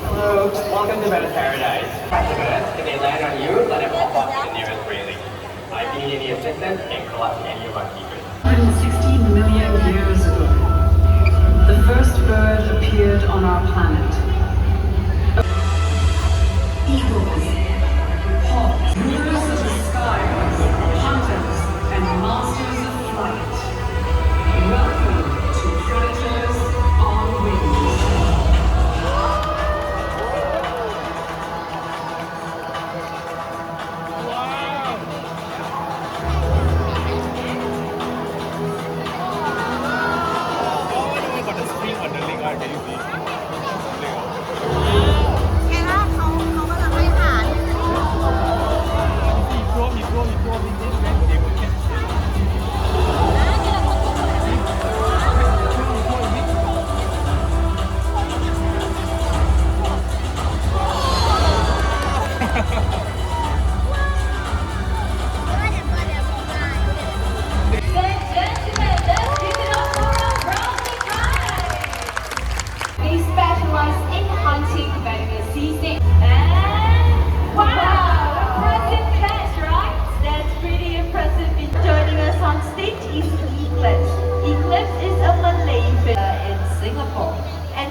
Hello, welcome to Bird Paradise. Catch a bird. If they land on you, let it pop up to the nearest railing. If you need any assistance, can't call out to any of our keepers. 160 million years ago, the first bird appeared on our planet. Eagles, hawks, rulers of the sky, hunters, and masters of flight. Welcome to Predators on Wings.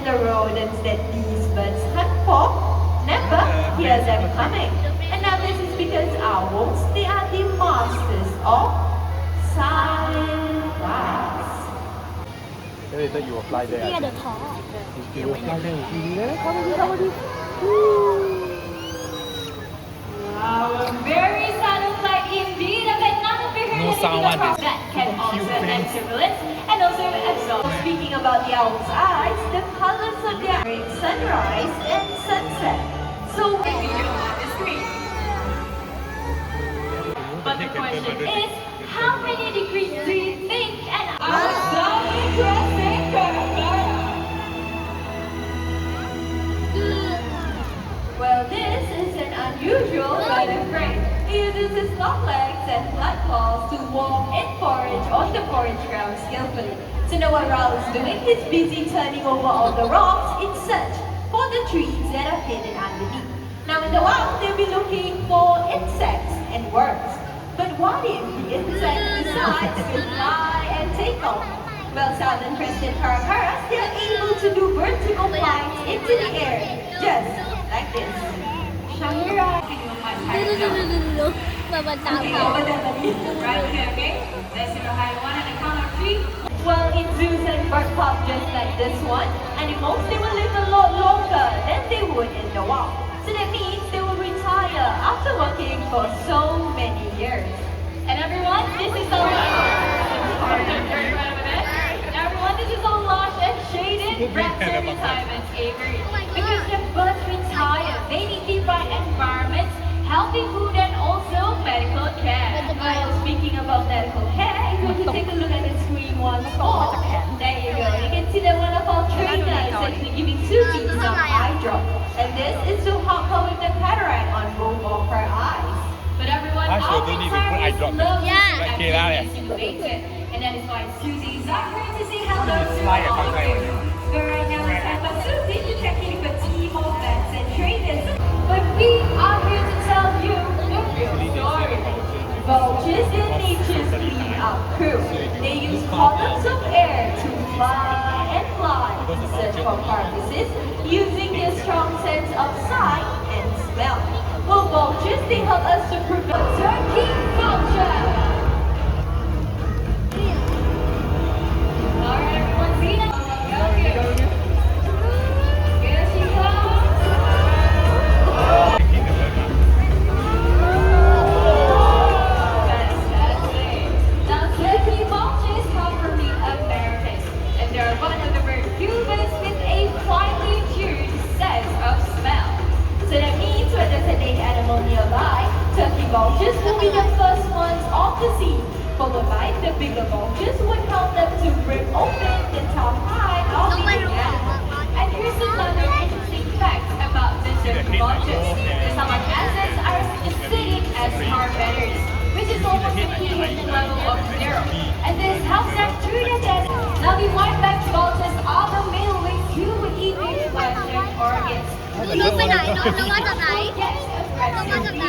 The rodents that these birds hunt for never hear them coming. And now this is because owls, they are the masters of silence. จะอยู่กับฟลายแดง เนี่ยเดี๋ยวท้อ อยู่กับฟลายแดงดีเลยเข้ามาดิ Wow, a very silent flight indeed. I bet none of you heard anything about that can also have turbulence and also absorb. Speaking about the owl's eyes, the colors of their sunrise and sunset. So when you on the screen. But the question is, how many degrees do you think an owl so interesting? Well, this is an unusual bird of prey. He uses his long legs and flat claws to walk and forage on the forage ground skillfully. So now what Raoul is doing, he's busy turning over all the rocks in search for the trees that are hidden underneath. Now in the wild, they'll be looking for insects and worms. But what if the insect decides to fly and take off? Well, Southern Crested caracaras, they're able to do vertical flights into the air, just like this. Shahira, right here, okay? Let's do the high one and the count of three. Well, in zoos and bird parks just like this one, animals, they will live a lot longer than they would in the wild. So that means they will retire after working for so many years. And everyone, this is our everyone, this is our lush and shaded raptor retirement aviary. Because the birds retire, they need the right environments, healthy food, and also medical care. Well, speaking about medical care, if you can take a look at the screen once more, there you go. You can see that one of our trainers is actually giving Susie some eye drop. And this is to help her with the cataract on both of her eyes. But everyone, all the retirees love activities innovated. And that is why Susie is out here to say hello to all of you. But right now it's time for Susie to check in with a team of vets and trainers. But we are here to tell you the real story. Vultures in nature's clean-up crew. They use columns of air to fly and fly in search for carcasses using their strong sense of sight and smell. Well, vultures, they help us to prevent turkey vulture. Alright, everyone, see now? Okay. Here she comes. Fantastic. Now, turkey vultures come from the Americas. vultures will be the first ones off the sea. Followed by the bigger vultures would help them to break open the top hide of the animal. And here's another interesting fact about desert vultures. The stomach acids are as acidic as tar feathers, which is almost a pH level of 0. And this helps them through the desert. Now the white-backed vultures are the male wings who would eat their flesh and organs. น้องไปไหนน้องมาจากไหน Yes, น้องมาจากไหน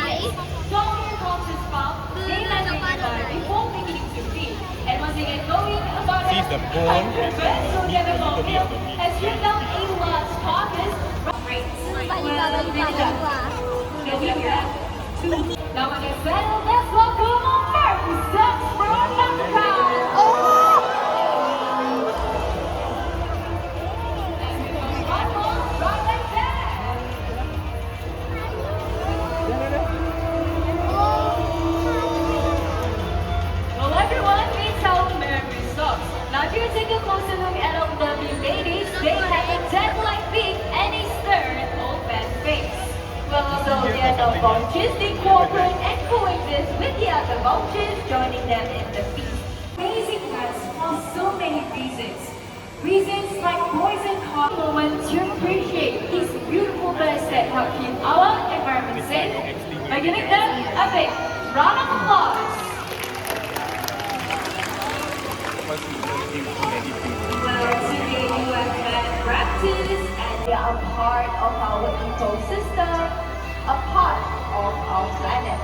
Stronger vultures found they land in the water before beginning to feed. And once they get going, about a vessel get a male has trimmed down a large carcass. Right. ไปดีกว่าไปดีกว่าไปดีกว่า Now when it's settled, let's welcome our first steps from the crowd. One more, right like that. Well, everyone, meets how America sucks. Now, if you take a closer look at all the new ladies, they have a dead-like beak and a stern, old-fat face. Well, so the other vultures, they cooperate and coexist with the other vultures, joining them in the feast. Amazing pets for so many reasons. Reasons like boys and car moments to appreciate these beautiful birds that help keep our environment safe by giving them a big round of applause. Well, today you have had practice and they are part of our ecosystem, a part of our planet.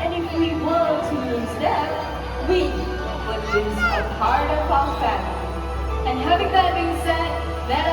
And if we were to lose them, we would lose a part of our family. And having that being said, let's